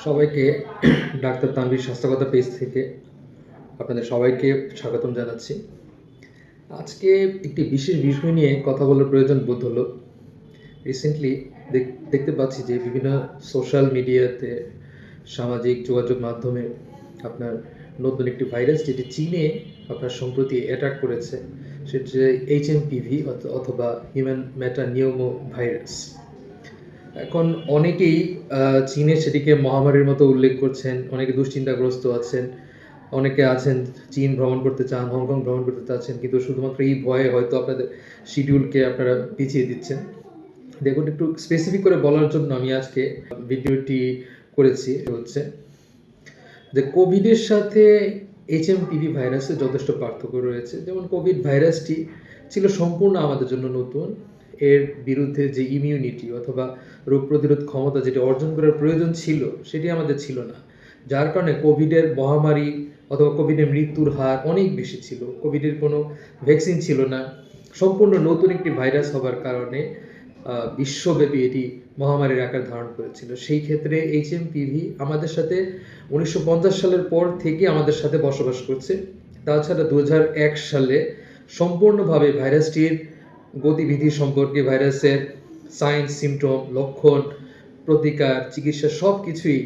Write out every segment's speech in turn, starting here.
সবাইকে doctor Tanvir স্বাস্থ্যকতা page থেকে আপনাদের সবাইকে স্বাগতম জানাচ্ছি। আজকে একটি বিশেষ বিষয় নিয়ে কথা বলার প্রয়োজন বোধ হলো। রিসেন্টলি দেখতে পাচ্ছি যে বিভিন্ন সোশ্যাল মিডিয়াতে, সামাজিক যোগাযোগ মাধ্যমে আপনার নতুন একটি ভাইরাস যেটি চীনে আপনার সম্প্রতি অ্যাটাক করেছে, সেটি HMPV অথবা হিউম্যান মেটানিউমো ভাইরাস। এখন অনেকেই চীনে সেটিকে মহামারীর মতো উল্লেখ করছেন, অনেকে দুশ্চিন্তাগ্রস্ত আছেন, অনেকে আছেন চীন ভ্রমণ করতে চান, হংকং ভ্রমণ করতে চাচ্ছেন, কিন্তু শুধুমাত্র এই ভয়ে হয়তো আপনাদের শিডিউলকে আপনারা পিছিয়ে দিচ্ছেন। দেখুন, একটু স্পেসিফিক করে বলার জন্য আমি আজকে ভিডিওটি করেছি হচ্ছে যে কোভিডের সাথে HMPV ভাইরাসের যথেষ্ট পার্থক্য রয়েছে। যেমন কোভিড ভাইরাসটি ছিল সম্পূর্ণ আমাদের জন্য নতুন, এর বিরুদ্ধে যে ইমিউনিটি অথবা রোগ প্রতিরোধ ক্ষমতা যেটি অর্জন করার প্রয়োজন ছিল সেটি আমাদের ছিল না, যার কারণে কোভিডের মহামারী অথবা কোভিডের মৃত্যুর হার অনেক বেশি ছিল। কোভিডের কোনো ভ্যাকসিন ছিল না, সম্পূর্ণ নতুন একটি ভাইরাস হবার কারণে বিশ্বব্যাপী এটি মহামারীর আকার ধারণ করেছিল। সেই ক্ষেত্রে HMPV আমাদের সাথে 1950 সালের পর থেকে আমাদের সাথে বসবাস করছে। তাছাড়া 2001 সালে সম্পূর্ণভাবে ভাইরাসটির গতিবিধি সম্পর্কে, ভাইরাসের সাইন, সিমটম, লক্ষণ, প্রতিকার, চিকিৎসা সব কিছুই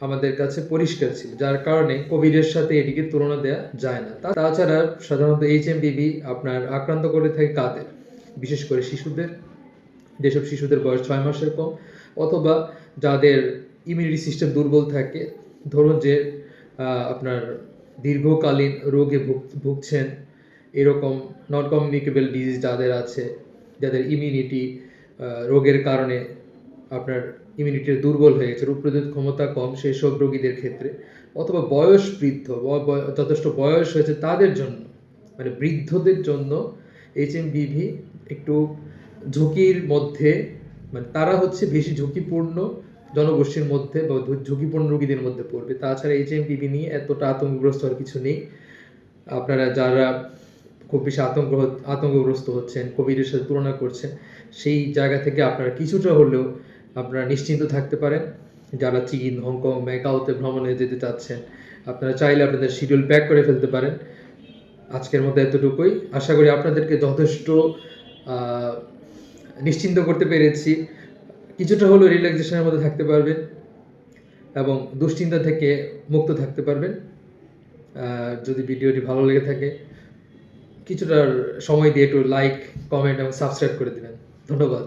আমাদের কাছে পরিষ্কার ছিল, যার কারণে কোভিডের সাথে এটিকে তুলনা দেওয়া যায় না। তাছাড়া সাধারণত HMPV আপনার আক্রান্ত করে থাকে কাদের? বিশেষ করে শিশুদের, যেসব শিশুদের বয়স 6 মাসের কম অথবা যাদের ইমিউনিটি সিস্টেম দুর্বল থাকে, ধরুন যে আপনার দীর্ঘকালীন রোগে ভুগছেন, এরকম নন কমিউনিকেবল ডিজিজ যাদের আছে, যাদের ইমিউনিটি রোগের কারণে আপনার ইমিউনিটি দুর্বল হয়ে গেছে, রোগ প্রতিরোধ ক্ষমতা কম, সেই সব রোগীদের ক্ষেত্রে, অথবা বয়স বৃদ্ধ, যথেষ্ট বয়স হয়েছে তাদের জন্য, মানে বৃদ্ধদের জন্য HMPV একটু ঝুঁকির মধ্যে, মানে তারা হচ্ছে বেশি ঝুঁকিপূর্ণ জনগোষ্ঠীর মধ্যে বা ঝুঁকিপূর্ণ রোগীদের মধ্যে পড়বে। তাছাড়া HMPV নিয়ে এতটা আতঙ্কগ্রস্ত আর কিছু নেই। আপনারা যারা খুব বেশি আতঙ্কগ্রস্ত হচ্ছেন, কোভিডের সাথে তুলনা করছেন, সেই জায়গা থেকে আপনারা কিছুটা হলেও আপনারা নিশ্চিন্ত থাকতে পারেন। যারা চীন, হংকং, ম্যাকাওতে ভ্রমণে যেতে চাচ্ছেন, আপনারা চাইলে আপনাদের শিডিউল প্যাক করে ফেলতে পারেন। আজকের মতো এতটুকুই। আশা করি আপনাদেরকে যথেষ্ট নিশ্চিন্ত করতে পেরেছি। কিছুটা হলেও রিল্যাক্সেশনের মধ্যে থাকতে পারবেন এবং দুশ্চিন্তা থেকে মুক্ত থাকতে পারবেন। যদি ভিডিওটি ভালো লেগে থাকে, কিছুটা সময় দিয়ে একটু লাইক, কমেন্ট এবং সাবস্ক্রাইব করে দেবেন। ধন্যবাদ।